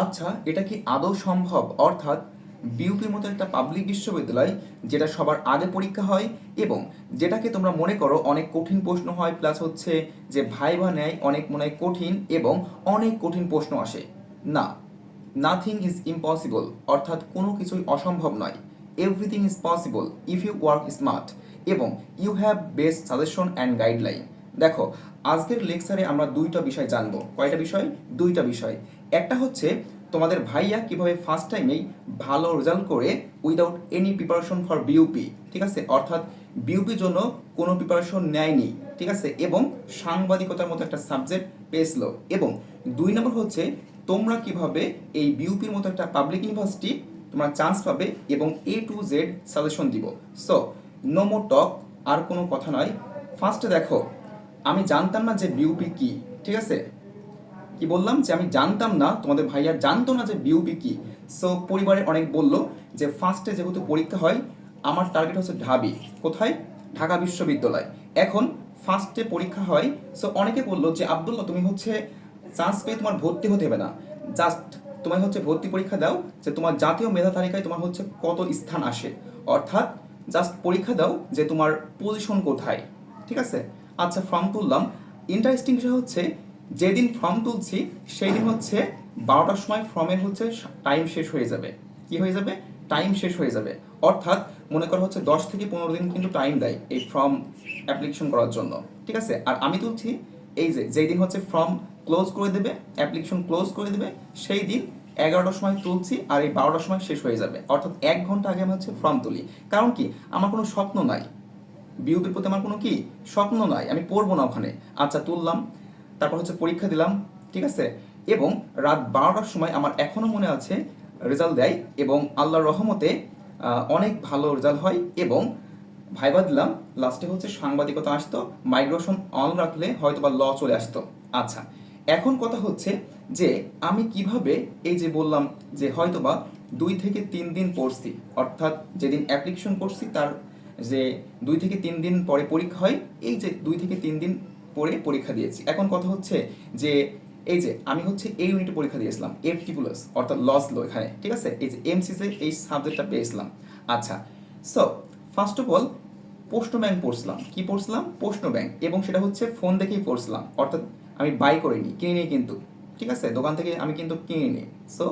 আচ্ছা, এটা কি আদৌ সম্ভব? অর্থাৎ বিউপির মতো একটা পাবলিক বিশ্ববিদ্যালয় যেটা সবার আগে পরীক্ষা হয় এবং যেটাকে তোমরা মনে করো অনেক কঠিন প্রশ্ন হয়, প্লাস হচ্ছে যে ভাইভা নেয় অনেক মনে হয় কঠিন এবং অনেক কঠিন প্রশ্ন আসে। না, নাথিং ইজ ইম্পসিবল, অর্থাৎ কোনো কিছুই অসম্ভব নয়। Everything is possible if you work smart এবং you have best suggestion and guideline. দেখো, আজকের লেকচারে আমরা দুইটা বিষয় জানবো। কয়টা বিষয়? দুইটা বিষয়। একটা হচ্ছে তোমাদের ভাইয়া কিভাবে ফার্স্ট টাইমেই ভালো রেজাল্ট করে without any preparation for BUP, ঠিক আছে, অর্থাৎ বিউপির জন্য কোনো প্রিপারেশন নেয়নি, ঠিক আছে, এবং সাংবাদিকতার মতো একটা সাবজেক্ট পেয়েছিল। এবং দুই নম্বর হচ্ছে তোমরা কিভাবে এই বিউপির মতো একটা পাবলিক ইউনিভার্সিটি তোমরা চান্স পাবে এবং A to Z সাজেশন দিব। সো নো মোর টক, আর কোনো কথা নয়। ফার্স্টে দেখো, আমি জানতাম না যে বিউপি কি, ঠিক আছে, কি বললাম যে আমি জানতাম না, তোমাদের ভাইয়া জানতো না যে বিউপি কি। সো পরিবারে অনেক বললো যে ফার্স্টে যেহেতু পরীক্ষা হয়, আমার টার্গেট হচ্ছে ঢাবি। কোথায়? ঢাকা বিশ্ববিদ্যালয়। এখন ফার্স্টে পরীক্ষা হয়। সো অনেকে বললো যে আব্দুল্লাহ তুমি হচ্ছে চান্স পেয়ে তোমার ভর্তি হতে হবে না, জাস্ট তোমার হচ্ছে ভর্তি পরীক্ষা দাও যে তোমার জাতীয় মেধা তালিকায় তোমার হচ্ছে কত স্থান আসে, অর্থাৎ জাস্ট পরীক্ষা দাও যে তোমার পজিশন কোথায়, ঠিক আছে। আচ্ছা, ফর্ম তুললাম। ইন্টারেস্টিং বিষয় হচ্ছে যেদিন ফর্ম তুলছি সেই দিন হচ্ছে 12টার সময় ফর্মের হচ্ছে টাইম শেষ হয়ে যাবে। কি হয়ে যাবে? টাইম শেষ হয়ে যাবে। অর্থাৎ মনে করা হচ্ছে 10 থেকে 15 দিন কিন্তু টাইম দেয় এই ফর্ম অ্যাপ্লিকেশন করার জন্য, ঠিক আছে। আর আমি তুলছি এই যে যেই দিন হচ্ছে ফর্ম ক্লোজ করে দেবে, অ্যাপ্লিকেশন ক্লোজ করে দেবে, সেই দিন 11টার সময় তুলছি আর এই 12টার সময় শেষ হয়ে যাবে। অর্থাৎ 1 ঘন্টা আগে আমি হচ্ছে ফর্ম তুলি। কারণ কি, আমার কোনো স্বপ্ন নাই, বিউপির প্রতি আমার কোনো কি স্বপ্ন নাই, আমি পড়বো না ওখানে। আচ্ছা, তুললাম, তারপর হচ্ছে পরীক্ষা দিলাম, ঠিক আছে। এবং রাত 12টার সময় আমার এখনো মনে আছে রেজাল্ট দেয় এবং আল্লাহর রহমতে অনেক ভালো রেজাল্ট হয় এবং ভাইবা দিলাম। লাস্টে হচ্ছে সাংবাদিকতা আসতো, মাইগ্রেশন অন রাখলে হয়তো বা ল চলে আসতো। আচ্ছা, এখন কথা হচ্ছে যে আমি কিভাবে, এই যে বললাম যে হয়তোবা 2 থেকে 3 দিন পড়ছি, অর্থাৎ যেদিন অ্যাপ্লিকেশন করছি তার যে 2 থেকে 3 দিন পরে পরীক্ষা হয়, এই যে 2 থেকে 3 দিন পরে পরীক্ষা দিয়েছি। এখন কথা হচ্ছে যে এই যে আমি হচ্ছে এই ইউনিটে পরীক্ষা দিয়েছিলাম FT প্লাস, অর্থাৎ লস লো এখানে, ঠিক আছে, এই যে এমসিসে এই সাবজেক্টটা পেয়েছিলাম। আচ্ছা, সো ফার্স্ট অফ অল প্রশ্ন ব্যাংক পড়ছিলাম। কি পড়ছিলাম? প্রশ্ন ব্যাংক। এবং সেটা হচ্ছে ফোন দেখেই পড়ছিলাম, অর্থাৎ আমি বাই করিনি, কিনিনি কিন্তু, ঠিক আছে, দোকান থেকে আমি কিন্তু কিনিনি। সো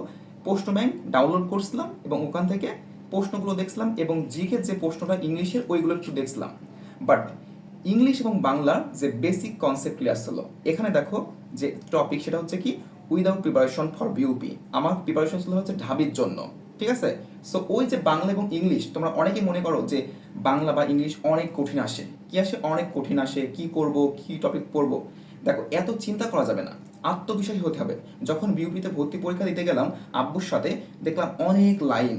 প্রশ্ন ব্যাংক ডাউনলোড করছিলাম এবং ওখান থেকে প্রশ্নগুলো দেখছিলাম এবং জিকে যে প্রশ্নটা ইংলিশের ওইগুলো একটু দেখছিলাম। বাট ইংলিশ এবং বাংলার যে বেসিক কনসেপ্ট ক্লিয়ার ছিল। এখানে দেখো যে টপিক সেটা হচ্ছে কি, উইদাউট প্রিপারেশন ফর বিউপি। আমার প্রিপারেশন ছিল হচ্ছে ঢাবির জন্য, ঠিক আছে। সো ওই যে বাংলা এবং ইংলিশ, তোমরা অনেকেই মনে করো যে বাংলা বা ইংলিশ অনেক কঠিন আসে। কি আসে? অনেক কঠিন আসে। কি করব, কি টপিক পড়বো? দেখো, এত চিন্তা করা যাবে না, আত্মবিশ্বাসী হতে হবে। যখন বিউপিতে ভর্তি পরীক্ষা দিতে গেলাম আব্বুর সাথে, দেখলাম অনেক লাইন,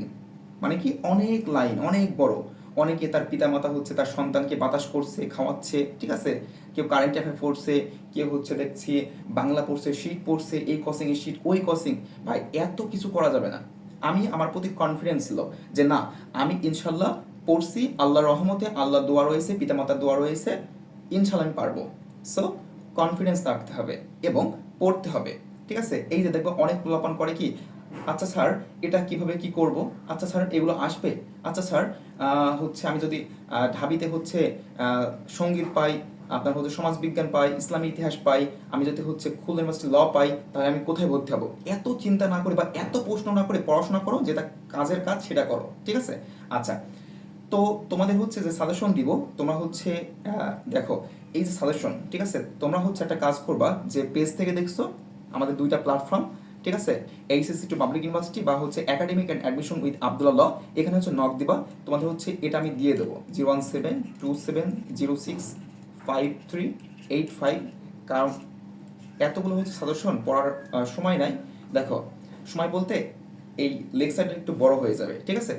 মানে কি অনেক লাইন, অনেক বড়। অনেকে তার পিতামাতা হচ্ছে তার সন্তানকে বাতাস করছে, খাওয়াচ্ছে, ঠিক আছে, কেউ কারেন্ট অ্যাফেয়ার পড়ছে, কেউ হচ্ছে দেখছি বাংলা পড়ছে, শীট পড়ছে, এই কসিং এই শীট ওই কসিং। ভাই, এত কিছু করা যাবে না। আমি আমার প্রতি কনফিডেন্স ছিল যে না, আমি ইনশাল্লাহ পড়ছি, আল্লাহর রহমতে, আল্লাহ দোয়া রয়েছে, পিতামাতার দোয়া রয়েছে, ইনশাল্লাহ আমি পারবো। সো কনফিডেন্স রাখতে হবে এবং পড়তে হবে, ঠিক আছে। এই যে দেখবো অনেক পোলাপান করে কি, আচ্ছা স্যার এটা কিভাবে কি করব, আচ্ছা স্যার এগুলো আসবে, আচ্ছা স্যার হচ্ছে আমি যদি ঢাবিতে হচ্ছে সঙ্গীত পাই, আপনার হচ্ছে সমাজবিজ্ঞান পাই, ইসলামী ইতিহাস পাই, আমি যদি হচ্ছে খুলনা ইউনিভার্সিটি ল পাই, তাহলে আমি কোথায় ভর্তি হবো? এত চিন্তা না করে বা এত প্রশ্ন না করে পড়াশোনা করো, যেটা কাজের কাজ সেটা করো, ঠিক আছে। আচ্ছা, তো তোমাদের হচ্ছে যে সাজেশন দিব, তোমরা হচ্ছে দেখো এই যে সাজেশন, ঠিক আছে, তোমরা হচ্ছে একটা কাজ করবা যে পেজ থেকে দেখছো আমাদের দুইটা প্ল্যাটফর্ম, ঠিক আছে, এইচএসসি টু পাবলিক ইউনিভার্সিটি বা হচ্ছে academic and admission with Abdullah ল, এখানে হচ্ছে নক দিবা। তোমাদের হচ্ছে এটা আমি দিয়ে দেবো 01727065385। কারণ এতগুলো হচ্ছে সাজেশন পড়ার সময় নাই। দেখো, সময় বলতে এই লেকচারটা একটু বড় হয়ে যাবে, ঠিক আছে।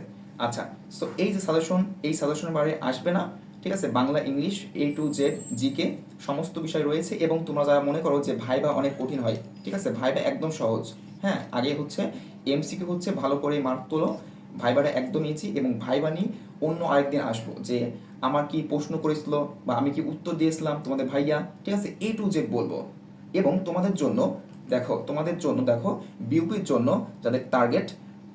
আচ্ছা, সো এই যে সাজেশন, এই সাজেশনের বাইরে আসবে না, ঠিক আছে। Bangla, English, A to Z, GK সমস্ত বিষয় রয়েছে। এবং তোমরা যারা মনে করো যে ভাইবা অনেক কঠিন হয়, ঠিক আছে, ভাইবা একদম সহজ। হ্যাঁ, আগে হচ্ছে MCQ হচ্ছে ভালো করে মার্ক তোলো, ভাইবাটা একদম ইজি। এবং ভাইবা নিয়ে অন্য আরেকদিন আসবো যে আমার কি প্রশ্ন করেছিল বা আমি কি উত্তর দিয়েছিলাম তোমাদের ভাইয়া, ঠিক আছে, A to Z বলবো। এবং তোমাদের জন্য দেখো তোমাদের জন্য, দেখো বিউপির জন্য যাদের টার্গেট,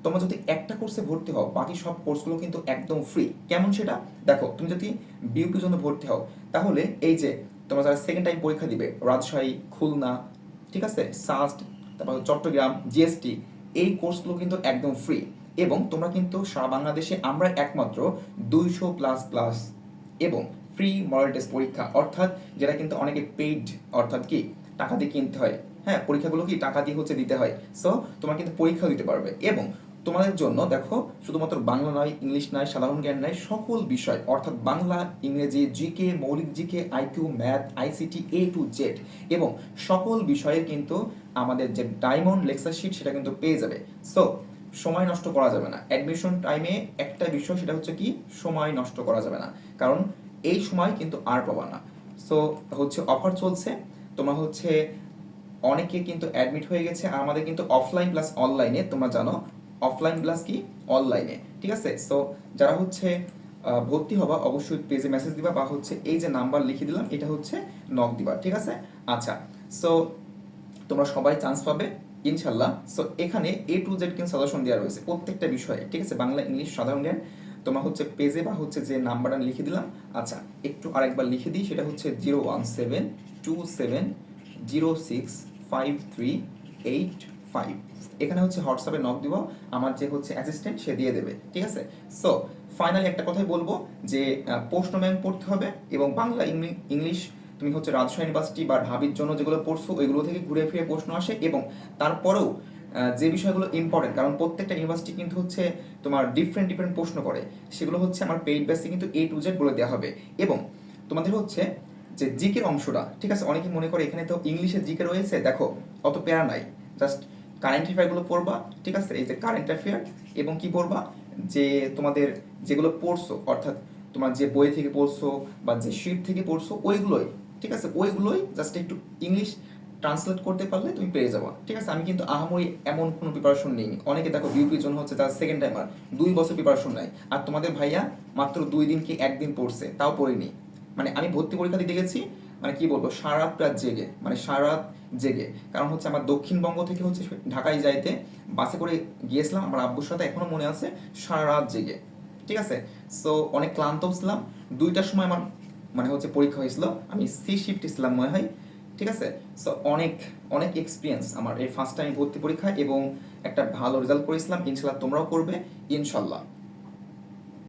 তোমরা যদি একটা কোর্সে ভর্তি হও বাকি সব কোর্সগুলো কিন্তু একদম ফ্রি। কেমন সেটা দেখো, তুমি যদি বিউপির জন্য ভর্তি হও তাহলে এই যে তোমরা যারা সেকেন্ড টাইম পরীক্ষা দিবে, রাজশাহী, খুলনা, ঠিক আছে, সাস্ট, তারপর চট্টগ্রাম, জিএসটি, এই কোর্সগুলো কিন্তু একদম ফ্রি। এবং তোমরা কিন্তু সারা বাংলাদেশে আমরা একমাত্র 200++ এবং ফ্রি মডেল টেস্ট পরীক্ষা, অর্থাৎ যেটা কিন্তু অনেকে পেইড, অর্থাৎ কি টাকা দিয়ে কিনতে হয়, হ্যাঁ পরীক্ষাগুলো কি টাকা দিয়ে হচ্ছে দিতে হয়। সো তোমরা কিন্তু পরীক্ষা দিতে পারবে। এবং তোমাদের জন্য দেখো শুধুমাত্র বাংলা নয়, ইংলিশ নয়, সাধারণ জ্ঞান নয়, সকল বিষয় অর্থাৎ বাংলা, ইংরেজি, জিকে, মৌলিক GK, IQ, math, ICT, A to Z এবং সকল বিষয়ের কিন্তু আমাদের যে ডায়মন্ড লেকচার শিট সেটা কিন্তু পেয়ে যাবে। সো সময় নষ্ট করা যাবে না অ্যাডমিশন টাইমে। একটা বিষয় সেটা হচ্ছে কি, সময় নষ্ট করা যাবে না, কারণ এই সময় কিন্তু আর পাবা না। সো হচ্ছে অফার চলছে, তোমরা হচ্ছে অনেকে কিন্তু অ্যাডমিট হয়ে গেছে। আর আমাদের কিন্তু অফলাইন প্লাস অনলাইনে, তোমরা জানো অফলাইন প্লাস কি অনলাইনে, ঠিক আছে। সো যারা হচ্ছে ভর্তি হবা অবশ্যই পেজে মেসেজ দিবা বা হচ্ছে এই যে নাম্বার লিখে দিলাম এটা হচ্ছে নক দিবা, ঠিক আছে। আচ্ছা, সো তোমরা সবাই চান্স পাবে ইনশাল্লাহ। সো এখানে A to Z কিন্তু সাজেশন দেওয়া রয়েছে প্রত্যেকটা বিষয়ে, ঠিক আছে, বাংলা, ইংলিশ, সাধারণ জ্ঞান। তোমরা হচ্ছে পেজে বা হচ্ছে যে নাম্বারটা লিখে দিলাম। আচ্ছা, একটু আরেকবার লিখে দিই, সেটা হচ্ছে 01727065385। এখানে হচ্ছে হোয়াটসঅ্যাপে নক দিব, আমার যে হচ্ছে অ্যাসিস্ট্যান্ট সে দিয়ে দেবে, ঠিক আছে। সো ফাইনালি একটা কথাই বলবো যে প্রশ্ন ব্যাংক পড়তে হবে এবং বাংলা, ইংলিশ তুমি হচ্ছে রাজশাহী ইউনিভার্সিটি বা ঢাবির জন্য যেগুলো পড়ছো ওইগুলো থেকে ঘুরে ফিরে প্রশ্ন আসে। এবং তারপরেও যে বিষয়গুলো ইম্পর্টেন্ট, কারণ প্রত্যেকটা ইউনিভার্সিটি কিন্তু হচ্ছে তোমার ডিফারেন্ট ডিফারেন্ট প্রশ্ন করে, সেগুলো হচ্ছে আমার পেইড বেসে কিন্তু A to Z বলে দেওয়া হবে। এবং তোমাদের হচ্ছে যে জিকের অংশটা, ঠিক আছে, অনেকে মনে করে এখানে তো ইংলিশে জিকে রয়েছে, দেখো অত প্যারা নাই, জাস্ট কারেন্ট অ্যাফেয়ারগুলো পড়বা, ঠিক আছে, এই যে কারেন্ট অ্যাফেয়ার এবং কি পড়বা, যে তোমাদের যেগুলো পড়ছো অর্থাৎ তোমার যে বই থেকে পড়ছো বা যে শিট থেকে পড়ছো ওইগুলোই, ঠিক আছে, ওইগুলোই জাস্ট একটু ইংলিশ ট্রান্সলেট করতে পারলে তুমি পেয়ে যাবা, ঠিক আছে। আমি কিন্তু আহামরি এমন কোনো প্রিপারেশন নেই। অনেকে দেখো বিউপির জন্য হচ্ছে তার সেকেন্ড টাইমার 2 বছর প্রিপারেশন নেয়, আর তোমাদের ভাইয়া মাত্র 2 দিন কি একদিন পড়ছে, তাও পড়িনি। মানে আমি ভর্তি পরীক্ষা দিতে গেছি, মানে কি বলবো, সারা রাত জেগে, মানে সারা রাত জেগে। কারণ হচ্ছে আমার দক্ষিণবঙ্গ থেকে হচ্ছে ঢাকায় যাইতে বাসে করে গিয়েছিলাম আমার আব্বুর সাথে, এখনো মনে আছে, সারা রাত জেগে, ঠিক আছে। সো অনেক ক্লান্তও ছিলাম। 2টার সময় আমার মানে হচ্ছে পরীক্ষা হয়েছিল, আমি C শিফটে ছিলাম মনে হয়, ঠিক আছে। সো অনেক অনেক এক্সপিরিয়েন্স আমার এই ফার্স্ট টাইম ভর্তি পরীক্ষা এবং একটা ভালো রেজাল্ট করেছিলাম। ইনশাল্লাহ তোমরাও করবে ইনশাল্লাহ।